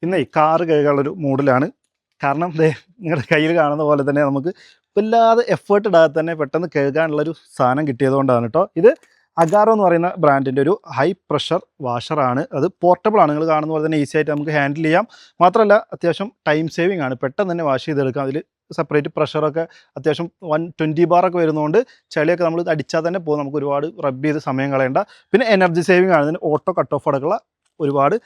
ഇന്നേ കാറ് കഴുകാനുള്ളൊരു മൂഡിലാണ്. കാരണം ദേ നിങ്ങളുടെ കയ്യിൽ കാണുന്ന പോലെ തന്നെ നമുക്ക് വല്ലാതെ എഫേർട്ട് ഇടാതെ തന്നെ പെട്ടെന്ന് കഴുകാനുള്ളൊരു സാധനം കിട്ടിയതുകൊണ്ടാണ് കേട്ടോ. ഇത് അഗാറോ എന്ന് പറയുന്ന ബ്രാൻഡിൻ്റെ ഒരു ഹൈ പ്രഷർ വാഷറാണ്. അത് പോർട്ടബിൾ ആണ്. നിങ്ങൾ കാണുന്ന പോലെ തന്നെ ഈസി ആയിട്ട് നമുക്ക് ഹാൻഡിൽ ചെയ്യാം. മാത്രമല്ല അത്യാവശ്യം ടൈം സേവിങ് ആണ്. പെട്ടെന്ന് തന്നെ വാഷ് ചെയ്തെടുക്കാം. അതിൽ സെപ്പറേറ്റ് പ്രഷറൊക്കെ അത്യാവശ്യം 120 ബാറൊക്കെ വരുന്നതുകൊണ്ട് ചളിയൊക്കെ നമ്മൾ അടിച്ചാൽ തന്നെ പോകും. നമുക്ക് ഒരുപാട് റബ്ബ് ചെയ്ത് സമയം കളയേണ്ട. പിന്നെ എനർജി സേവിങ് ആണ്. ഇതിന് ഓട്ടോ കട്ട് ഓഫ് അടക്കമുള്ള ഒരുപാട്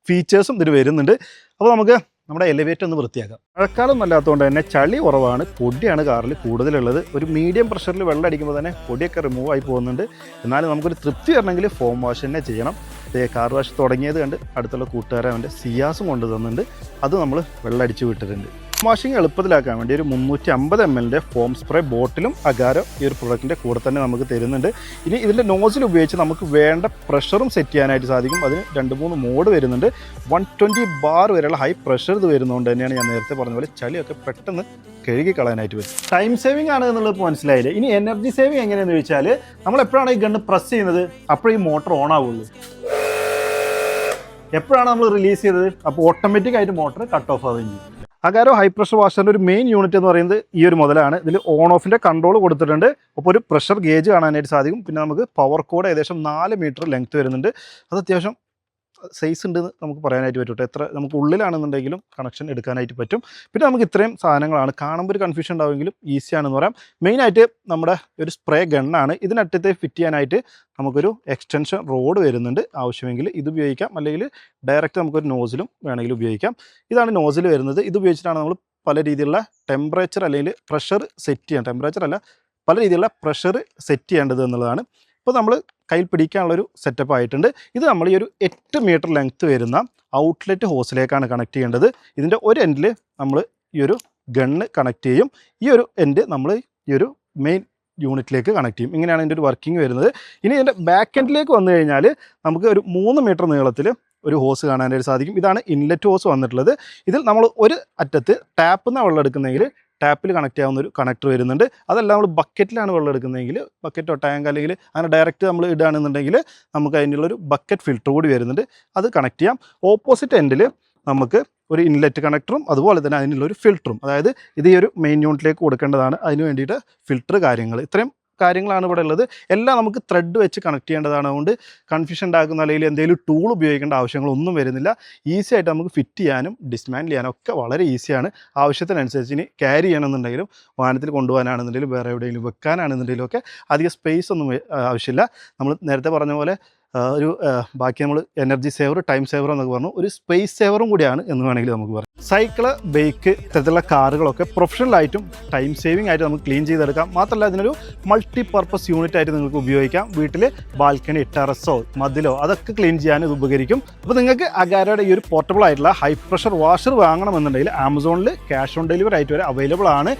ഫീച്ചേഴ്സും ഇതിൽ വരുന്നുണ്ട്. അപ്പോൾ നമുക്ക് നമ്മുടെ എലിവേറ്റർ ഒന്ന് വൃത്തിയാക്കാം. മഴക്കാലം അല്ലാത്തതുകൊണ്ട് തന്നെ ചളി കുറവാണ്, പൊടിയാണ് കാറിൽ കൂടുതലുള്ളത്. ഒരു മീഡിയം പ്രഷറിൽ വെള്ളം അടിക്കുമ്പോൾ തന്നെ പൊടിയൊക്കെ റിമൂവ് ആയി പോകുന്നുണ്ട്. എന്നാലും നമുക്കൊരു തൃപ്തി വരണമെങ്കിൽ ഫോം വാഷ് തന്നെ ചെയ്യണം. കാർ വാഷ് തുടങ്ങിയത് കണ്ട് അടുത്തുള്ള കൂട്ടുകാരെ അവൻ്റെ സിയാസും കൊണ്ട് തന്നിട്ടുണ്ട്. അത് നമ്മൾ വെള്ളം അടിച്ച് വിട്ടിട്ടുണ്ട്. വാഷിംഗ് എളുപ്പത്തിലാക്കാൻ വേണ്ടി ഒരു 350 ml ഫോം സ്പ്രേ ബോട്ടിലും അഗാരോ ഈ ഒരു പ്രൊഡക്റ്റിൻ്റെ കൂടെ തന്നെ നമുക്ക് തരുന്നുണ്ട്. ഇനി ഇതിൻ്റെ നോസിൽ ഉപയോഗിച്ച് നമുക്ക് വേണ്ട പ്രഷറും സെറ്റ് ചെയ്യാനായിട്ട് സാധിക്കും. അതിന് 2-3 മോഡ് വരുന്നുണ്ട്. 120 ബാർ വരെയുള്ള ഹൈ പ്രഷർ ഇത് വരുന്നതുകൊണ്ട് തന്നെയാണ് ഞാൻ നേരത്തെ പറഞ്ഞ പോലെ ചളിയൊക്കെ പെട്ടെന്ന് കഴുകി കളയാനായിട്ട് വരും. ടൈം സേവിംഗ് ആണ് എന്നുള്ളത് മനസ്സിലായില്ലേ. ഇനി എനർജി സേവിങ് എങ്ങനെയാണെന്ന് ചോദിച്ചാൽ നമ്മൾ എപ്പോഴാണ് ഈ ഗണ്ണ് പ്രസ് ചെയ്യുന്നത് അപ്പോഴേ ഈ മോട്ടർ ഓൺ ആവുള്ളൂ. എപ്പോഴാണ് നമ്മൾ റിലീസ് ചെയ്തത് അപ്പോൾ ഓട്ടോമാറ്റിക് ആയിട്ട് മോട്ടർ കട്ട് ഓഫ് ആവുകയും ചെയ്യും. അഗാരോ ഹൈ പ്രഷർ വാഷറിൻ്റെ ഒരു മെയിൻ യൂണിറ്റ് എന്ന് പറയുന്നത് ഈ ഒരു മുതലാണ്. ഇതിൽ ഓൺ ഓഫിൻ്റെ കൺട്രോൾ കൊടുത്തിട്ടുണ്ട്. അപ്പോൾ ഒരു പ്രഷർ ഗേജ് കാണാനായിട്ട് സാധിക്കും. പിന്നെ നമുക്ക് പവർ കോഡ് ഏകദേശം 4 മീറ്റർ ലെങ്ത് വരുന്നുണ്ട്. അത് അത്യാവശ്യം സൈസ് ഉണ്ടെന്ന് നമുക്ക് പറയാനായിട്ട് പറ്റും. എത്ര നമുക്ക് ഉള്ളിലാണെന്നുണ്ടെങ്കിലും കണക്ഷൻ എടുക്കാനായിട്ട് പറ്റും. പിന്നെ നമുക്ക് ഇത്രയും സാധനങ്ങളാണ്. കാണുമ്പോൾ ഒരു കൺഫ്യൂഷൻ ഉണ്ടാവുമെങ്കിലും ഈസിയാണെന്ന് പറയാം. മെയിനായിട്ട് നമ്മുടെ ഒരു സ്പ്രേ ഗണ്ണാണ്. ഇതിനറ്റത്തെ ഫിറ്റ് ചെയ്യാനായിട്ട് നമുക്കൊരു എക്സ്റ്റൻഷൻ റോഡ് വരുന്നുണ്ട്. ആവശ്യമെങ്കിൽ ഇത് ഉപയോഗിക്കാം, അല്ലെങ്കിൽ ഡയറക്റ്റ് നമുക്കൊരു നോസിലും വേണമെങ്കിൽ ഉപയോഗിക്കാം. ഇതാണ് നോസിൽ വരുന്നത്. ഇത് ഉപയോഗിച്ചിട്ടാണ് നമ്മൾ പല രീതിയിലുള്ള ടെമ്പറേച്ചർ അല്ലെങ്കിൽ പ്രഷർ സെറ്റ് ചെയ്യാം. ടെമ്പറേച്ചർ അല്ല, പല രീതിയിലുള്ള പ്രഷർ സെറ്റ് ചെയ്യേണ്ടത് എന്നുള്ളതാണ്. ഇപ്പോൾ നമ്മൾ കയ്യിൽ പിടിക്കാനുള്ളൊരു സെറ്റപ്പ് ആയിട്ടുണ്ട്. ഇത് നമ്മൾ ഈ ഒരു 8 മീറ്റർ ലെങ്ത്ത് വരുന്ന ഔട്ട്ലെറ്റ് ഹോസിലേക്കാണ് കണക്ട് ചെയ്യേണ്ടത്. ഇതിൻ്റെ ഒരു എൻഡിൽ നമ്മൾ ഈ ഒരു ഗണ്ണ് കണക്ട് ചെയ്യും. ഈ ഒരു എൻഡ് നമ്മൾ ഈ ഒരു മെയിൻ യൂണിറ്റിലേക്ക് കണക്ട് ചെയ്യും. ഇങ്ങനെയാണ് ഇതിൻ്റെ ഒരു വർക്കിംഗ് വരുന്നത്. ഇനി ഇതിൻ്റെ ബാക്ക് എൻഡിലേക്ക് വന്നു കഴിഞ്ഞാൽ നമുക്ക് ഒരു 3 മീറ്റർ നീളത്തിൽ ഒരു ഹോസ് കാണാനായിട്ട് സാധിക്കും. ഇതാണ് ഇൻലെറ്റ് ഹോസ് വന്നിട്ടുള്ളത്. ഇതിൽ നമ്മൾ ഒരു അറ്റത്ത് ടാപ്പിൽ നിന്ന് വെള്ളം എടുക്കുന്നെങ്കിൽ ടാപ്പിൽ കണക്ട് ചെയ്യാവുന്ന ഒരു കണക്ടർ വരുന്നുണ്ട്. അതല്ല നമ്മൾ ബക്കറ്റിലാണ് വെള്ളം എടുക്കുന്നതെങ്കിൽ ബക്കറ്റോ ടാങ്ക് അല്ലെങ്കിൽ അങ്ങനെ ഡയറക്റ്റ് നമ്മൾ ഇടുകയാണെന്നുണ്ടെങ്കിൽ നമുക്ക് അതിനുള്ളൊരു ബക്കറ്റ് ഫിൽറ്റർ കൂടി വരുന്നുണ്ട്. അത് കണക്ട് ചെയ്യാം. ഓപ്പോസിറ്റ് എൻഡിൽ നമുക്ക് ഒരു ഇൻലെറ്റ് കണക്ടറും അതുപോലെ തന്നെ അതിനുള്ളൊരു ഫിൽറ്ററും, അതായത് ഇത് ഈ ഒരു മെയിൻ യൂണിറ്റിലേക്ക് കൊടുക്കേണ്ടതാണ്. അതിന് വേണ്ടിയിട്ട് ഫിൽറ്റർ കാര്യങ്ങൾ, ഇത്രയും കാര്യങ്ങളാണ് ഇവിടെ ഉള്ളത്. എല്ലാം നമുക്ക് ത്രെഡ് വെച്ച് കണക്ട് ചെയ്യേണ്ടതാണ്. അതുകൊണ്ട് കൺഫ്യൂഷൻ ഉണ്ടാക്കുന്ന അല്ലെങ്കിൽ എന്തെങ്കിലും ടൂൾ ഉപയോഗിക്കേണ്ട ആവശ്യങ്ങളൊന്നും വരുന്നില്ല. ഈസി ആയിട്ട് നമുക്ക് ഫിറ്റ് ചെയ്യാനും ഡിസ്മാൻഡിൽ ചെയ്യാനും ഒക്കെ വളരെ ഈസിയാണ്. ആവശ്യത്തിനനുസരിച്ച് ഇനി ക്യാരി ചെയ്യണമെന്നുണ്ടെങ്കിലും വാഹനത്തിൽ കൊണ്ടുപോകാനാണെന്നുണ്ടെങ്കിലും വേറെ എവിടെയെങ്കിലും വെക്കാനാണെന്നുണ്ടെങ്കിലും ഒക്കെ അധികം സ്പേസ് ഒന്നും ആവശ്യമില്ല. നമ്മൾ നേരത്തെ പറഞ്ഞ പോലെ ബാക്കി നമ്മൾ എനർജി സേവർ, ടൈം സേവർ എന്നൊക്കെ പറഞ്ഞു, ഒരു സ്പേസ് സേവറും കൂടിയാണ് എന്ന് വേണമെങ്കിൽ നമുക്ക് പറയാം. സൈക്കിള്, ബൈക്ക് ഇത്തരത്തിലുള്ള കാറുകളൊക്കെ പ്രൊഫഷണലായിട്ടും ടൈം സേവിംഗ് ആയിട്ട് നമുക്ക് ക്ലീൻ ചെയ്തെടുക്കാം. മാത്രമല്ല ഇതിനൊരു മൾട്ടി പർപ്പസ് യൂണിറ്റ് ആയിട്ട് നിങ്ങൾക്ക് ഉപയോഗിക്കാം. വീട്ടിൽ ബാൽക്കണി, ടെറസോ, മതിലോ അതൊക്കെ ക്ലീൻ ചെയ്യാൻ ഇത് ഉപകരിക്കും. അപ്പോൾ നിങ്ങൾക്ക് അഗാരോയുടെ ഈ ഒരു പോർട്ടബിൾ ആയിട്ടുള്ള ഹൈ പ്രഷർ വാഷർ വാങ്ങണമെന്നുണ്ടെങ്കിൽ ആമസോണിൽ ക്യാഷ് ഓൺ ഡെലിവറി ആയിട്ട് വരെ അവൈലബിൾ ആണ്.